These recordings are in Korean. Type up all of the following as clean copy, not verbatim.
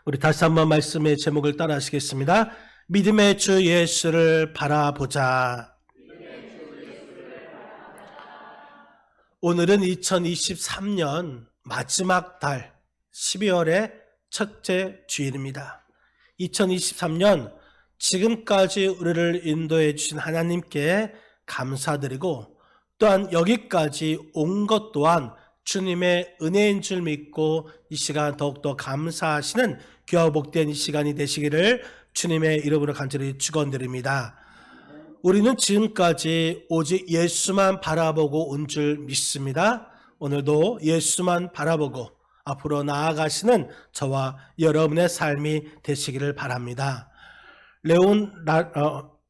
우리 다시 한번 말씀의 제목을 따라 하시겠습니다. 믿음의 주 예수를 바라보자. 오늘은 2023년 마지막 달 12월의 첫째 주일입니다. 2023년 지금까지 우리를 인도해 주신 하나님께 감사드리고, 또한 여기까지 온 것 또한 주님의 은혜인 줄 믿고 이 시간 더욱더 감사하시는 귀하고 복된 이 시간이 되시기를 주님의 이름으로 간절히 축원드립니다. 우리는 지금까지 오직 예수만 바라보고 온 줄 믿습니다. 오늘도 예수만 바라보고 앞으로 나아가시는 저와 여러분의 삶이 되시기를 바랍니다.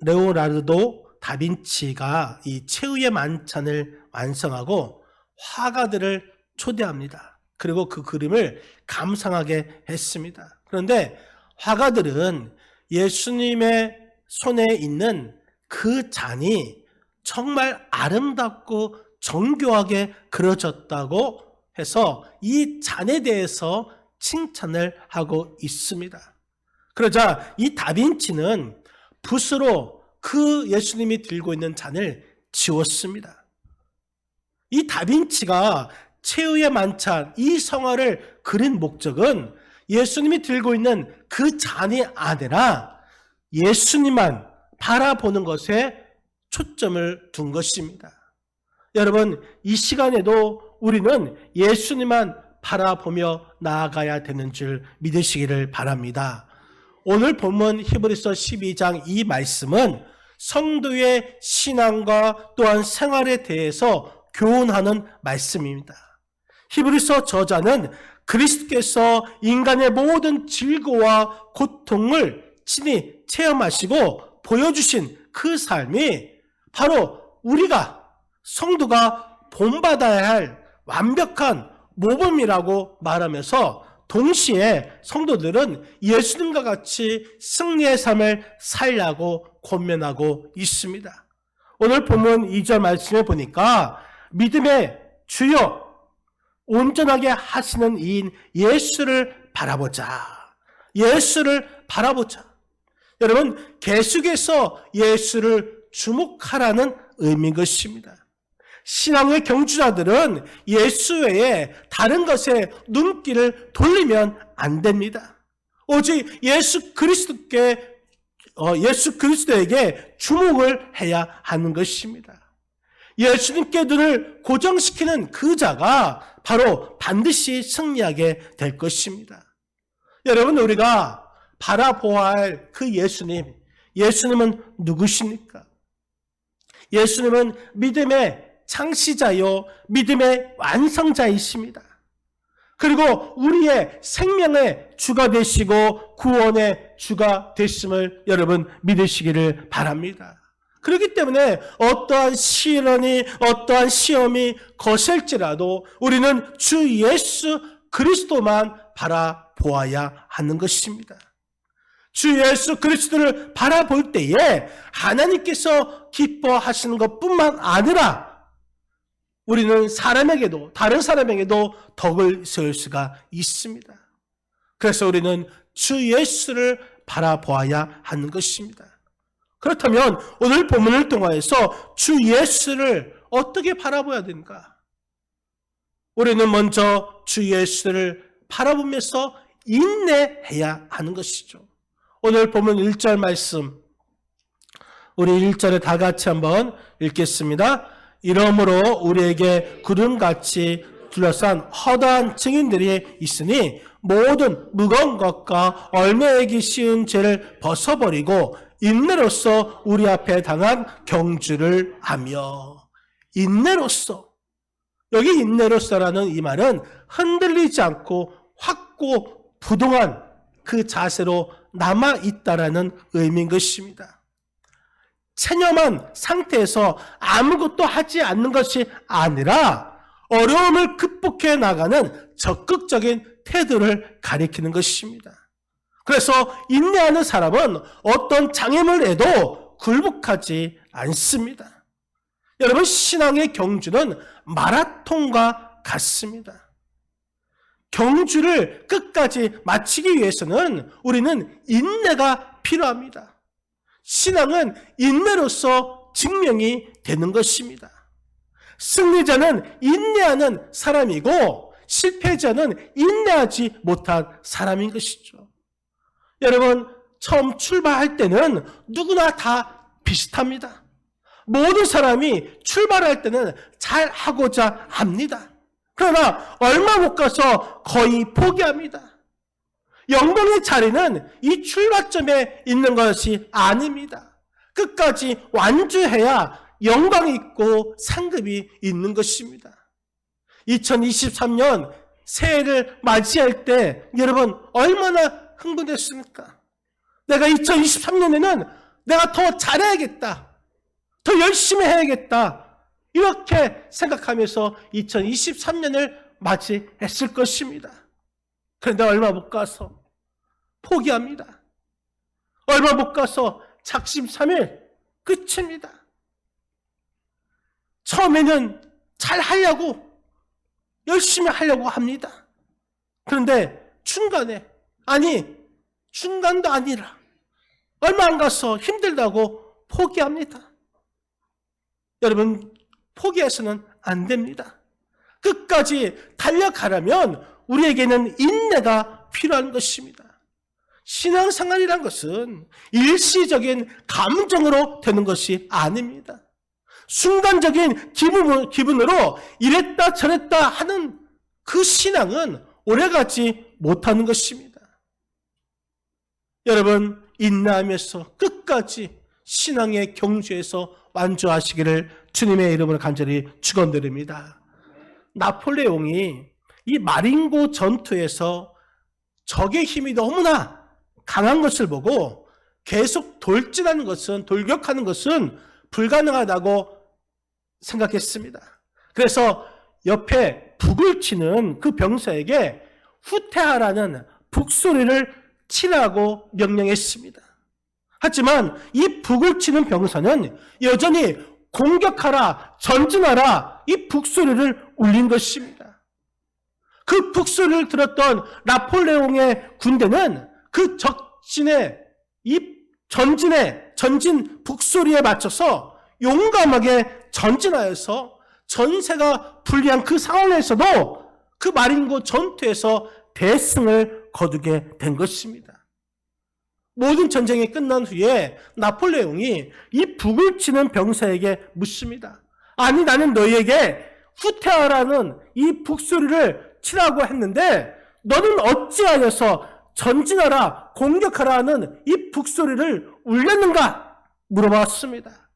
레오나르도 다빈치가 이 최후의 만찬을 완성하고 화가들을 초대합니다. 그리고 그 그림을 감상하게 했습니다. 그런데 화가들은 예수님의 손에 있는 그 잔이 정말 아름답고 정교하게 그려졌다고 해서 이 잔에 대해서 칭찬을 하고 있습니다. 그러자 이 다빈치는 붓으로 그 예수님이 들고 있는 잔을 지웠습니다. 이 다빈치가 최후의 만찬, 이 성화를 그린 목적은 예수님이 들고 있는 그 잔이 아니라 예수님만 바라보는 것에 초점을 둔 것입니다. 여러분, 이 시간에도 우리는 예수님만 바라보며 나아가야 되는 줄 믿으시기를 바랍니다. 오늘 본문 히브리서 12장 이 말씀은 성도의 신앙과 또한 생활에 대해서 교훈하는 말씀입니다. 히브리서 저자는 그리스도께서 인간의 모든 질고와 고통을 친히 체험하시고 보여주신 그 삶이 바로 우리가 성도가 본받아야 할 완벽한 모범이라고 말하면서 동시에 성도들은 예수님과 같이 승리의 삶을 살라고 권면하고 있습니다. 오늘 본문 2절 말씀에 보니까 믿음의 주요 온전하게 하시는 이인 예수를 바라보자. 예수를 바라보자. 여러분, 계속해서 예수를 주목하라는 의미인 것입니다. 신앙의 경주자들은 예수 외에 다른 것에 눈길을 돌리면 안 됩니다. 오직 예수 그리스도에게 주목을 해야 하는 것입니다. 예수님께 눈을 고정시키는 그 자가 바로 반드시 승리하게 될 것입니다. 여러분, 우리가 바라보아야 할 그 예수님은 누구십니까? 예수님은 믿음의 창시자요 믿음의 완성자이십니다. 그리고 우리의 생명의 주가 되시고 구원의 주가 되심을 여러분 믿으시기를 바랍니다. 그렇기 때문에 어떠한 시련이 어떠한 시험이 거셀지라도 우리는 주 예수 그리스도만 바라보아야 하는 것입니다. 주 예수 그리스도를 바라볼 때에 하나님께서 기뻐하시는 것뿐만 아니라 우리는 다른 사람에게도 덕을 세울 수가 있습니다. 그래서 우리는 주 예수를 바라보아야 하는 것입니다. 그렇다면 오늘 본문을 통해서 주 예수를 어떻게 바라봐야 되는가? 우리는 먼저 주 예수를 바라보면서 인내해야 하는 것이죠. 오늘 본문 1절 말씀, 우리 1절에 다 같이 한번 읽겠습니다. 이러므로 우리에게 구름같이 둘러싼 허다한 증인들이 있으니 모든 무거운 것과 얽매이기 쉬운 죄를 벗어버리고 인내로써 우리 앞에 당한 경주를 하며. 인내로써, 여기 인내로써라는 이 말은 흔들리지 않고 확고부동한 그 자세로 남아있다라는 의미인 것입니다. 체념한 상태에서 아무것도 하지 않는 것이 아니라 어려움을 극복해 나가는 적극적인 태도를 가리키는 것입니다. 그래서 인내하는 사람은 어떤 장애물에도 굴복하지 않습니다. 여러분, 신앙의 경주는 마라톤과 같습니다. 경주를 끝까지 마치기 위해서는 우리는 인내가 필요합니다. 신앙은 인내로서 증명이 되는 것입니다. 승리자는 인내하는 사람이고 실패자는 인내하지 못한 사람인 것이죠. 여러분, 처음 출발할 때는 누구나 다 비슷합니다. 모든 사람이 출발할 때는 잘 하고자 합니다. 그러나 얼마 못 가서 거의 포기합니다. 영광의 자리는 이 출발점에 있는 것이 아닙니다. 끝까지 완주해야 영광이 있고 상급이 있는 것입니다. 2023년 새해를 맞이할 때 여러분 얼마나 흥분했습니까? 내가 2023년에는 내가 더 잘해야겠다. 더 열심히 해야겠다. 이렇게 생각하면서 2023년을 맞이했을 것입니다. 그런데 얼마 못 가서 포기합니다. 얼마 못 가서 작심삼일 끝입니다. 처음에는 잘 하려고 열심히 하려고 합니다. 그런데 중간에 중간도 아니라 얼마 안 가서 힘들다고 포기합니다. 여러분, 포기해서는 안 됩니다. 끝까지 달려가려면 우리에게는 인내가 필요한 것입니다. 신앙생활이란 것은 일시적인 감정으로 되는 것이 아닙니다. 순간적인 기분으로 이랬다 저랬다 하는 그 신앙은 오래가지 못하는 것입니다. 여러분, 인내하면서 끝까지 신앙의 경주에서 완주하시기를 주님의 이름으로 간절히 축원드립니다. 나폴레옹이 이 마린고 전투에서 적의 힘이 너무나 강한 것을 보고 계속 돌격하는 것은 불가능하다고 생각했습니다. 그래서 옆에 북을 치는 그 병사에게 후퇴하라는 북소리를 치라고 명령했습니다. 하지만 이 북을 치는 병사는 여전히 공격하라, 전진하라 이 북소리를 울린 것입니다. 그 북소리를 들었던 나폴레옹의 군대는 그 전진 북소리에 맞춰서 용감하게 전진하여서 전세가 불리한 그 상황에서도 그 마린고 전투에서 대승을 거두게 된 것입니다. 모든 전쟁이 끝난 후에 나폴레옹이 이 북을 치는 병사에게 묻습니다. 아니, 나는 너희에게 후퇴하라는 이 북소리를 치라고 했는데 너는 어찌하여서 전진하라, 공격하라는 이 북소리를 울렸는가? 물어봤습니다.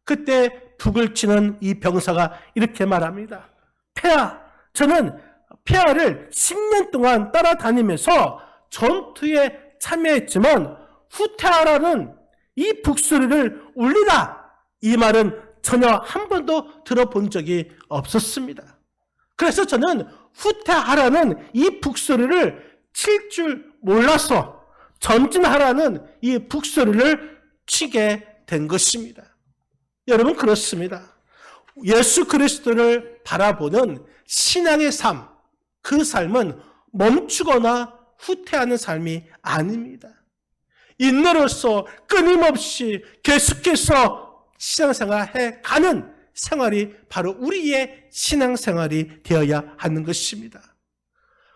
그때 북을 치는 이 병사가 이렇게 말합니다. 폐하, 저는 폐하를 10년 동안 따라다니면서 전투에 참여했지만 후퇴하라는 이 북소리를 울리라, 이 말은 전혀 한 번도 들어본 적이 없었습니다. 그래서 저는 후퇴하라는 이 북소리를 칠 줄 몰라서 전진하라는 이 북소리를 치게 된 것입니다. 여러분, 그렇습니다. 예수 그리스도를 바라보는 신앙의 삶, 그 삶은 멈추거나 후퇴하는 삶이 아닙니다. 인내로서 끊임없이 계속해서 신앙생활 해가는 생활이 바로 우리의 신앙생활이 되어야 하는 것입니다.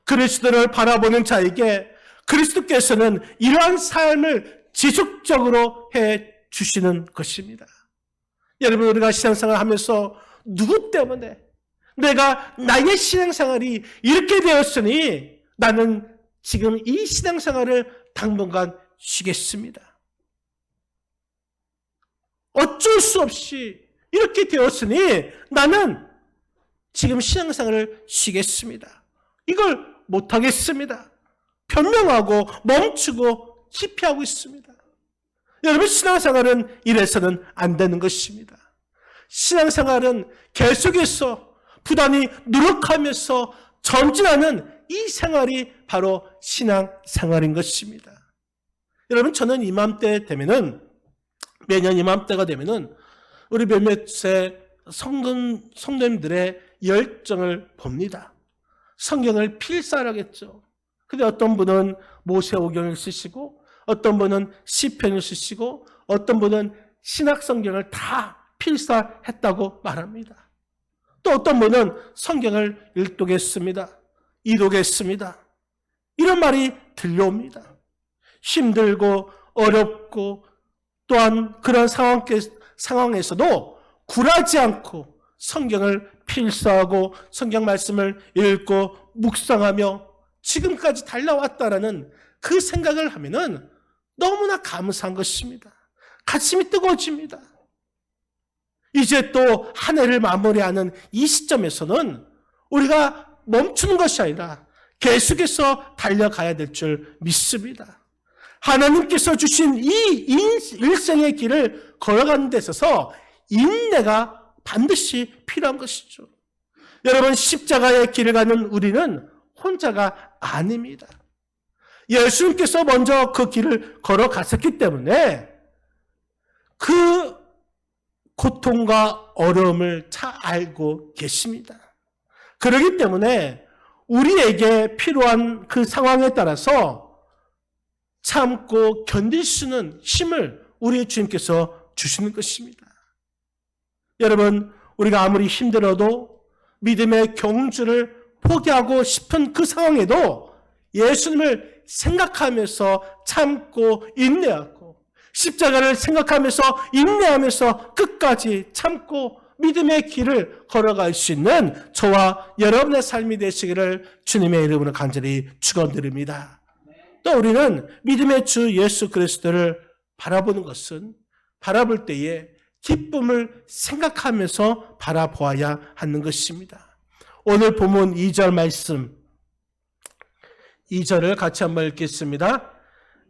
그리스도를 바라보는 자에게 그리스도께서는 이러한 삶을 지속적으로 해 주시는 것입니다. 여러분, 우리가 신앙생활 하면서 누구 때문에 내가 나의 신앙생활이 이렇게 되었으니 나는 지금 이 신앙생활을 당분간 쉬겠습니다. 어쩔 수 없이 이렇게 되었으니 나는 지금 신앙생활을 쉬겠습니다. 이걸 못하겠습니다. 변명하고 멈추고 기피하고 있습니다. 여러분, 신앙생활은 이래서는 안 되는 것입니다. 신앙생활은 계속해서 부단히 노력하면서 전진하는 이 생활이 바로 신앙생활인 것입니다. 여러분, 저는 이맘때 되면은, 매년 이맘때가 되면은 우리 몇몇의 성도님들의 열정을 봅니다. 성경을 필사하겠죠. 근데 어떤 분은 모세오경을 쓰시고 어떤 분은 시편을 쓰시고 어떤 분은 신약성경을 다 필사했다고 말합니다. 또 어떤 분은 성경을 읽독했습니다. 이독했습니다. 이런 말이 들려옵니다. 힘들고 어렵고 또한 그런 상황에서도 굴하지 않고 성경을 필사하고 성경 말씀을 읽고 묵상하며 지금까지 달려왔다라는 그 생각을 하면은 너무나 감사한 것입니다. 가슴이 뜨거워집니다. 이제 또 한 해를 마무리하는 이 시점에서는 우리가 멈추는 것이 아니라 계속해서 달려가야 될 줄 믿습니다. 하나님께서 주신 이 일생의 길을 걸어가는 데 있어서 인내가 반드시 필요한 것이죠. 여러분, 십자가의 길을 가는 우리는 혼자가 아닙니다. 예수님께서 먼저 그 길을 걸어갔었기 때문에 그 고통과 어려움을 잘 알고 계십니다. 그렇기 때문에 우리에게 필요한 그 상황에 따라서 참고 견딜 수 있는 힘을 우리 주님께서 주시는 것입니다. 여러분, 우리가 아무리 힘들어도 믿음의 경주를 포기하고 싶은 그 상황에도 예수님을 생각하면서 참고 인내하고 십자가를 생각하면서 인내하면서 끝까지 참고 믿음의 길을 걸어갈 수 있는 저와 여러분의 삶이 되시기를 주님의 이름으로 간절히 축원드립니다. 또 우리는 믿음의 주 예수 그리스도를 바라보는 것은 바라볼 때에 기쁨을 생각하면서 바라보아야 하는 것입니다. 오늘 본문 2절 말씀 2절을 같이 한번 읽겠습니다.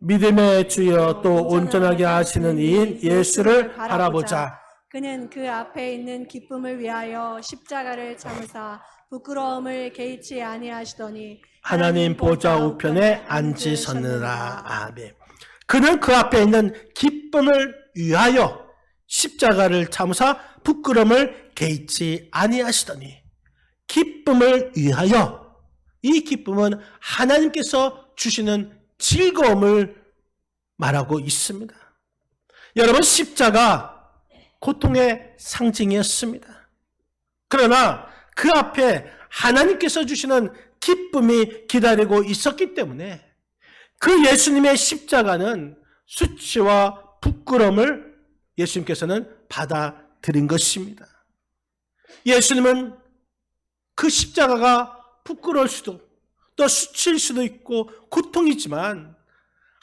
믿음의 주여 또 온전하게 하시는 이인 예수를 바라보자. 그는 그 앞에 있는 기쁨을 위하여 십자가를 참으사 부끄러움을 개의치 아니하시더니 하나님 보좌 우편에 앉으셨느라. 아멘. 그는 그 앞에 있는 기쁨을 위하여 십자가를 참으사 부끄러움을 개의치 아니하시더니. 기쁨을 위하여. 이 기쁨은 하나님께서 주시는 즐거움을 말하고 있습니다. 여러분, 십자가 고통의 상징이었습니다. 그러나 그 앞에 하나님께서 주시는 기쁨이 기다리고 있었기 때문에 그 예수님의 십자가는 수치와 부끄러움을 예수님께서는 받아들인 것입니다. 예수님은 그 십자가가 부끄러울 수도 또 수치일 수도 있고 고통이지만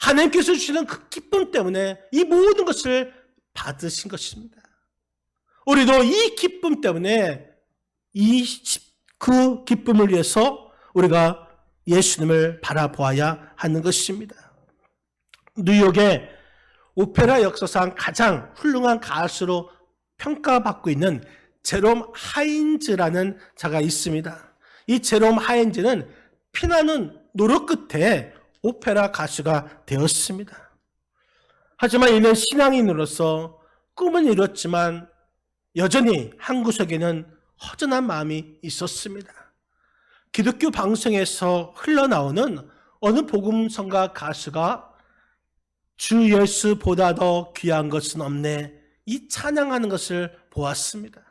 하나님께서 주시는 그 기쁨 때문에 이 모든 것을 받으신 것입니다. 우리도 이 기쁨 때문에 그 기쁨을 위해서 우리가 예수님을 바라보아야 하는 것입니다. 뉴욕의 오페라 역사상 가장 훌륭한 가수로 평가받고 있는 제롬 하인즈라는 자가 있습니다. 이 제롬 하인즈는 피나는 노력 끝에 오페라 가수가 되었습니다. 하지만 이는 신앙인으로서 꿈은 이뤘지만 여전히 한 구석에는 허전한 마음이 있었습니다. 기독교 방송에서 흘러나오는 어느 복음성가 가수가 주 예수보다 더 귀한 것은 없네, 이 찬양하는 것을 보았습니다.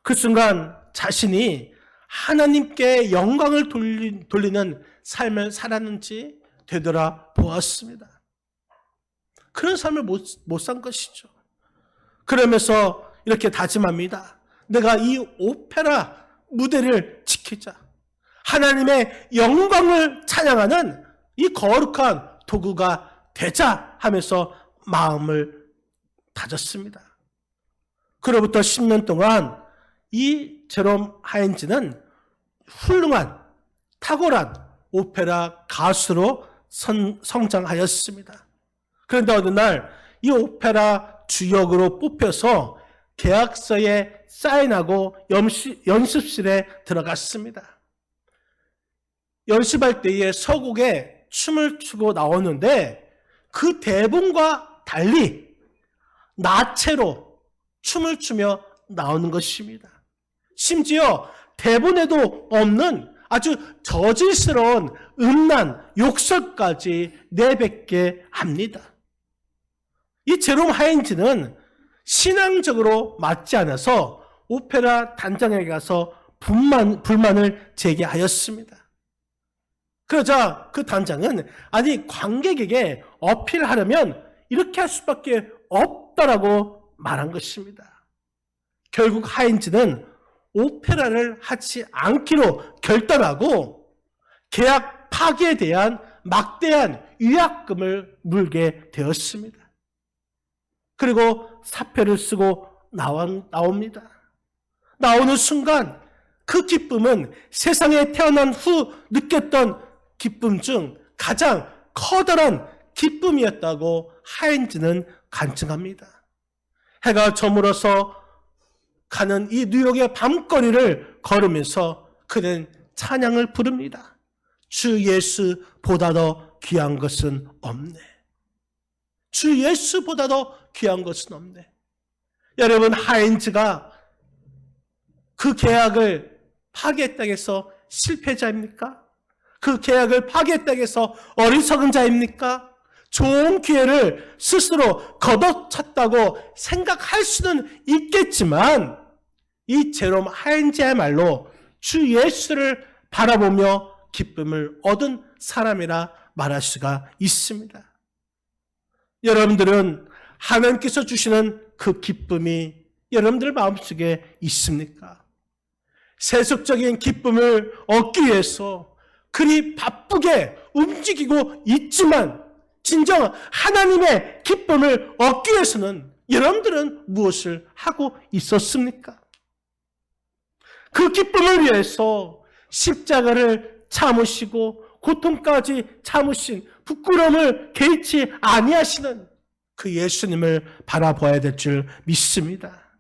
그 순간 자신이 하나님께 영광을 돌리는 삶을 살았는지 되돌아보았습니다. 그런 삶을 못 산 것이죠. 그러면서 이렇게 다짐합니다. 내가 이 오페라 무대를 지키자. 하나님의 영광을 찬양하는 이 거룩한 도구가 되자 하면서 마음을 다졌습니다. 그로부터 10년 동안 이 제롬 하인즈는 훌륭한 탁월한 오페라 가수로 성장하였습니다. 그런데 어느 날 이 오페라 주역으로 뽑혀서 계약서에 사인하고 연습실에 들어갔습니다. 연습할 때에 서곡에 춤을 추고 나오는데 그 대본과 달리 나체로 춤을 추며 나오는 것입니다. 심지어 대본에도 없는 아주 저질스러운 음란, 욕설까지 내뱉게 합니다. 이 제롬 하인즈는 신앙적으로 맞지 않아서 오페라 단장에게 가서 불만을 제기하였습니다. 그러자 그 단장은 아니 관객에게 어필하려면 이렇게 할 수밖에 없다라고 말한 것입니다. 결국 하인즈는 오페라를 하지 않기로 결단하고 계약 파기에 대한 막대한 위약금을 물게 되었습니다. 그리고 사표를 쓰고 나옵니다. 나오는 순간 그 기쁨은 세상에 태어난 후 느꼈던 기쁨 중 가장 커다란 기쁨이었다고 하인즈는 간증합니다. 해가 저물어서 가는 이 뉴욕의 밤거리를 걸으면서 그는 찬양을 부릅니다. 주 예수보다 더 귀한 것은 없네. 주 예수보다 더 귀한 것은 없네. 여러분, 하인즈가 그 계약을 파기했다고 해서 실패자입니까? 그 계약을 파기했다고 해서 어리석은 자입니까? 좋은 기회를 스스로 걷어찼다고 생각할 수는 있겠지만 이 제롬 하인즈야말로 주 예수를 바라보며 기쁨을 얻은 사람이라 말할 수가 있습니다. 여러분들은 하나님께서 주시는 그 기쁨이 여러분들 마음속에 있습니까? 세속적인 기쁨을 얻기 위해서 그리 바쁘게 움직이고 있지만 진정 하나님의 기쁨을 얻기 위해서는 여러분들은 무엇을 하고 있었습니까? 그 기쁨을 위해서 십자가를 참으시고 고통까지 참으신 부끄러움을 개의치 아니하시는 그 예수님을 바라봐야 될 줄 믿습니다.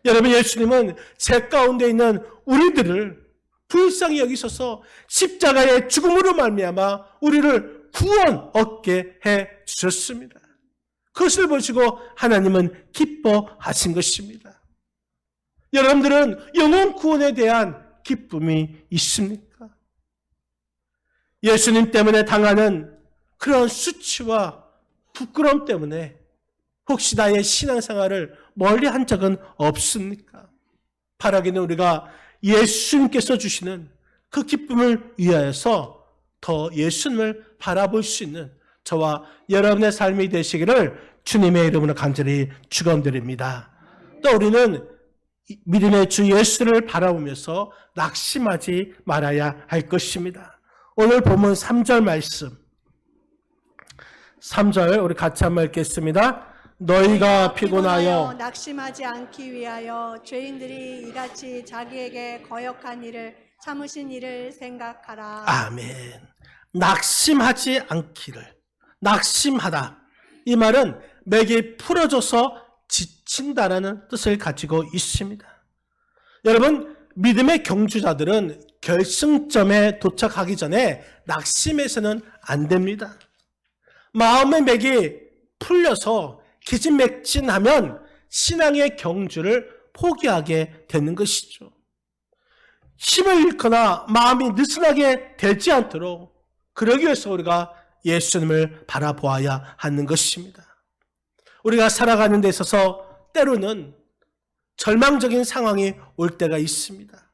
여러분, 예수님은 제 가운데 있는 우리들을 불쌍히 여기셔서 십자가의 죽음으로 말미암아 우리를 구원 얻게 해 주셨습니다. 그것을 보시고 하나님은 기뻐하신 것입니다. 여러분들은 영혼 구원에 대한 기쁨이 있습니까? 예수님 때문에 당하는 그런 수치와 부끄러움 때문에 혹시 나의 신앙생활을 멀리한 적은 없습니까? 바라기는 우리가 예수님께서 주시는 그 기쁨을 위하여서 더 예수님을 바라볼 수 있는 저와 여러분의 삶이 되시기를 주님의 이름으로 간절히 축원드립니다. 또 우리는 믿음의 주 예수를 바라보면서 낙심하지 말아야 할 것입니다. 오늘 본문 3절 말씀, 3절 우리 같이 한번 읽겠습니다. 너희가 피곤하여 낙심하지 않기 위하여 죄인들이 이같이 자기에게 거역한 일을 참으신 일을 생각하라. 아멘. 낙심하지 않기를. 낙심하다. 이 말은 맥이 풀어져서 지친다라는 뜻을 가지고 있습니다. 여러분, 믿음의 경주자들은 결승점에 도착하기 전에 낙심해서는 안 됩니다. 마음의 맥이 풀려서 기진맥진하면 신앙의 경주를 포기하게 되는 것이죠. 힘을 잃거나 마음이 느슨하게 되지 않도록 그러기 위해서 우리가 예수님을 바라보아야 하는 것입니다. 우리가 살아가는 데 있어서 때로는 절망적인 상황이 올 때가 있습니다.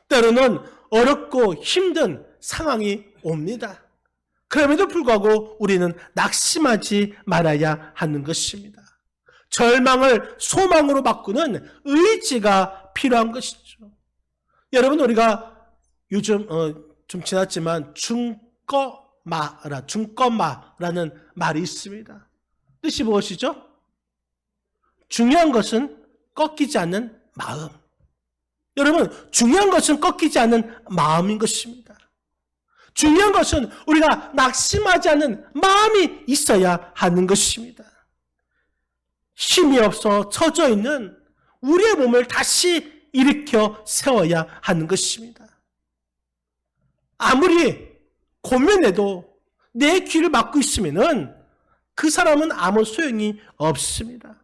때로는 어렵고 힘든 상황이 옵니다. 그럼에도 불구하고 우리는 낙심하지 말아야 하는 것입니다. 절망을 소망으로 바꾸는 의지가 필요한 것이죠. 여러분, 우리가 요즘 좀 지났지만 중꺼마라는 말이 있습니다. 뜻이 무엇이죠? 중요한 것은 꺾이지 않는 마음. 여러분, 중요한 것은 꺾이지 않는 마음인 것입니다. 중요한 것은 우리가 낙심하지 않는 마음이 있어야 하는 것입니다. 힘이 없어 처져 있는 우리의 몸을 다시 일으켜 세워야 하는 것입니다. 아무리 고민해도 내 귀를 막고 있으면은 그 사람은 아무 소용이 없습니다.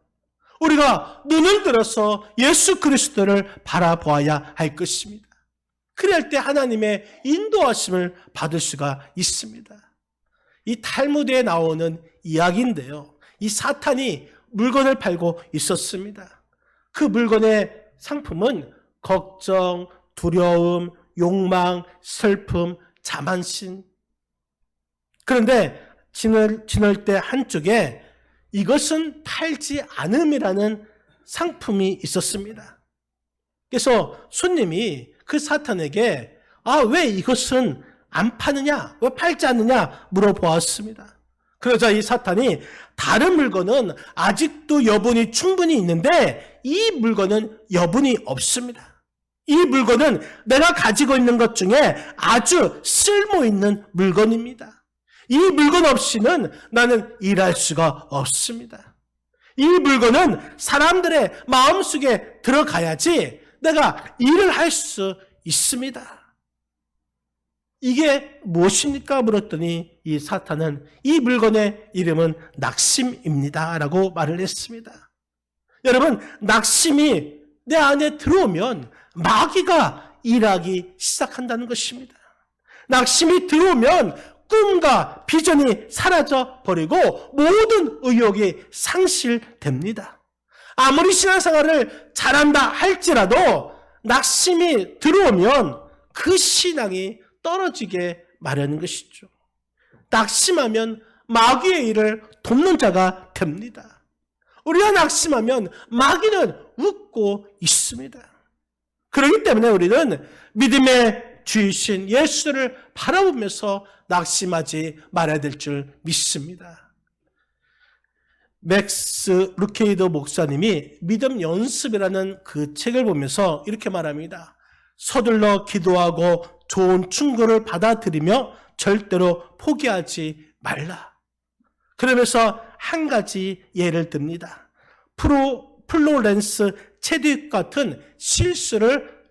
우리가 눈을 들어서 예수 그리스도를 바라보아야 할 것입니다. 그럴 때 하나님의 인도하심을 받을 수가 있습니다. 이 탈무드에 나오는 이야기인데요. 이 사탄이 물건을 팔고 있었습니다. 그 물건의 상품은 걱정, 두려움, 욕망, 슬픔, 자만심. 그런데 지날 때 한쪽에 이것은 팔지 않음이라는 상품이 있었습니다. 그래서 손님이 그 사탄에게 왜 이것은 안 파느냐? 왜 팔지 않느냐? 물어보았습니다. 그러자 이 사탄이 다른 물건은 아직도 여분이 충분히 있는데 이 물건은 여분이 없습니다. 이 물건은 내가 가지고 있는 것 중에 아주 쓸모 있는 물건입니다. 이 물건 없이는 나는 일할 수가 없습니다. 이 물건은 사람들의 마음속에 들어가야지 내가 일을 할 수 있습니다. 이게 무엇입니까? 물었더니 이 사탄은 이 물건의 이름은 낙심입니다 라고 말을 했습니다. 여러분, 낙심이 내 안에 들어오면 마귀가 일하기 시작한다는 것입니다. 낙심이 들어오면 꿈과 비전이 사라져 버리고 모든 의욕이 상실됩니다. 아무리 신앙생활을 잘한다 할지라도 낙심이 들어오면 그 신앙이 떨어지게 마련인 것이죠. 낙심하면 마귀의 일을 돕는 자가 됩니다. 우리가 낙심하면 마귀는 웃고 있습니다. 그렇기 때문에 우리는 믿음의 주이신 예수를 바라보면서 낙심하지 말아야 될 줄 믿습니다. 맥스 루케이더 목사님이 믿음 연습이라는 그 책을 보면서 이렇게 말합니다. 서둘러 기도하고 좋은 충고를 받아들이며 절대로 포기하지 말라. 그러면서 한 가지 예를 듭니다. 플로렌스 체드윅 같은 실수를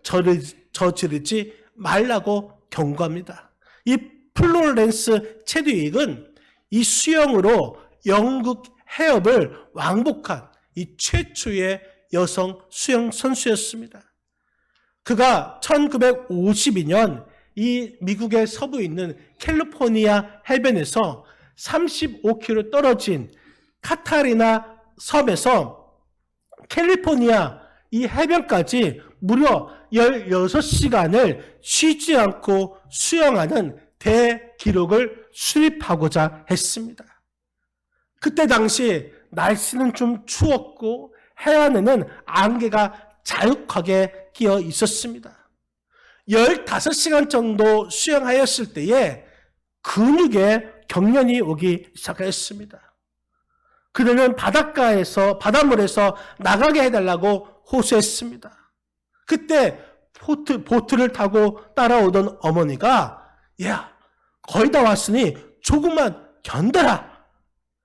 저지르지 말라고 경고합니다. 이 플로렌스 체드윅은 이 수영으로 영국 해협을 왕복한 이 최초의 여성 수영 선수였습니다. 그가 1952년 이 미국의 서부에 있는 캘리포니아 해변에서 35km 떨어진 카타리나 섬에서 캘리포니아 이 해변까지 무려 16시간을 쉬지 않고 수영하는 대기록을 수립하고자 했습니다. 그때 당시 날씨는 좀 추웠고 해안에는 안개가 자욱하게 끼어 있었습니다. 15시간 정도 수영하였을 때에 근육에 경련이 오기 시작했습니다. 그들은 바닷물에서 나가게 해달라고 호소했습니다. 그때 보트를 타고 따라오던 어머니가 야, 거의 다 왔으니 조금만 견뎌라.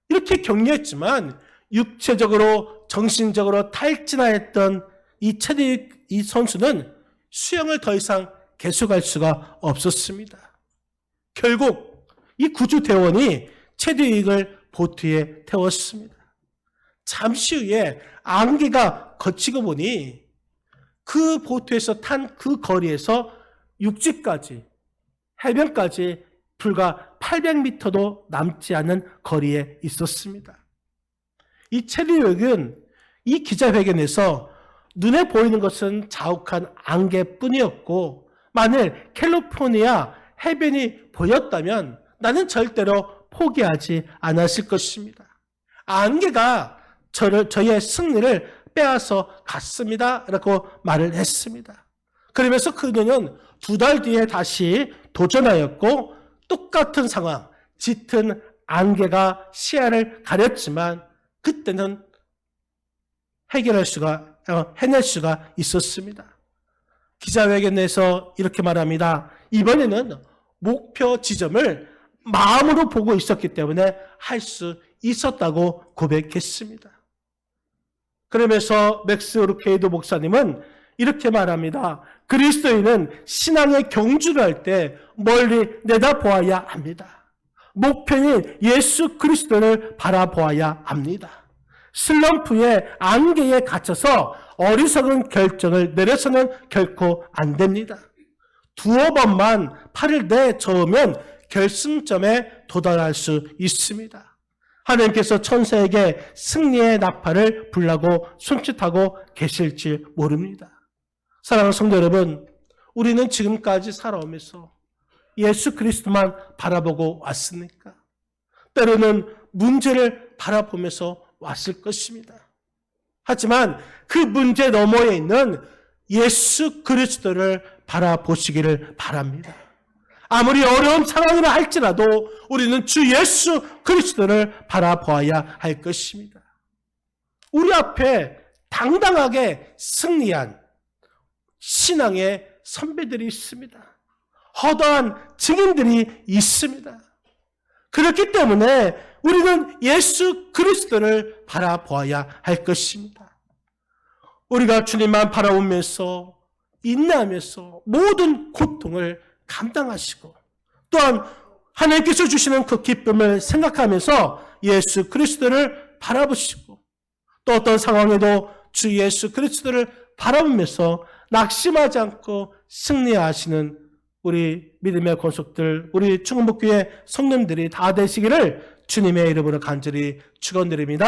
이렇게 격려했지만 육체적으로 정신적으로 탈진하였던 이 선수는 수영을 더 이상 계속할 수가 없었습니다. 결국 이 구조대원이 체드윅을 보트에 태웠습니다. 잠시 후에 안개가 걷히고 보니 그 보트에서 탄 그 거리에서 육지까지 해변까지 불과 800m도 남지 않은 거리에 있었습니다. 이 체드윅은 이 기자회견에서 눈에 보이는 것은 자욱한 안개뿐이었고 만일 캘리포니아 해변이 보였다면 나는 절대로 포기하지 않았을 것입니다. 안개가 저의 승리를 빼앗아 갔습니다 라고 말을 했습니다. 그러면서 그녀는 2달 뒤에 다시 도전하였고 똑같은 상황, 짙은 안개가 시야를 가렸지만 그때는 해낼 수가 있었습니다. 기자회견에서 이렇게 말합니다. 이번에는 목표 지점을 마음으로 보고 있었기 때문에 할 수 있었다고 고백했습니다. 그러면서 맥스 루케이더 목사님은 이렇게 말합니다. 그리스도인은 신앙의 경주를 할 때 멀리 내다보아야 합니다. 목표인 예수 그리스도를 바라보아야 합니다. 슬럼프의 안개에 갇혀서 어리석은 결정을 내려서는 결코 안 됩니다. 두어 번만 팔을 내저으면 결승점에 도달할 수 있습니다. 하나님께서 천사에게 승리의 나팔을 불라고 손짓하고 계실지 모릅니다. 사랑하는 성도 여러분, 우리는 지금까지 살아오면서 예수 그리스도만 바라보고 왔습니까? 때로는 문제를 바라보면서 왔을 것입니다. 하지만 그 문제 너머에 있는 예수 그리스도를 바라보시기를 바랍니다. 아무리 어려운 상황이라 할지라도 우리는 주 예수 그리스도를 바라보아야 할 것입니다. 우리 앞에 당당하게 승리한 신앙의 선배들이 있습니다. 허다한 증인들이 있습니다. 그렇기 때문에 우리는 예수 그리스도를 바라보아야 할 것입니다. 우리가 주님만 바라보면서 인내하면서 모든 고통을 감당하시고 또한 하나님께서 주시는 그 기쁨을 생각하면서 예수 그리스도를 바라보시고 또 어떤 상황에도 주 예수 그리스도를 바라보면서 낙심하지 않고 승리하시는 우리 믿음의 권속들, 우리 충북교회 성도님들이 다 되시기를 주님의 이름으로 간절히 축원드립니다.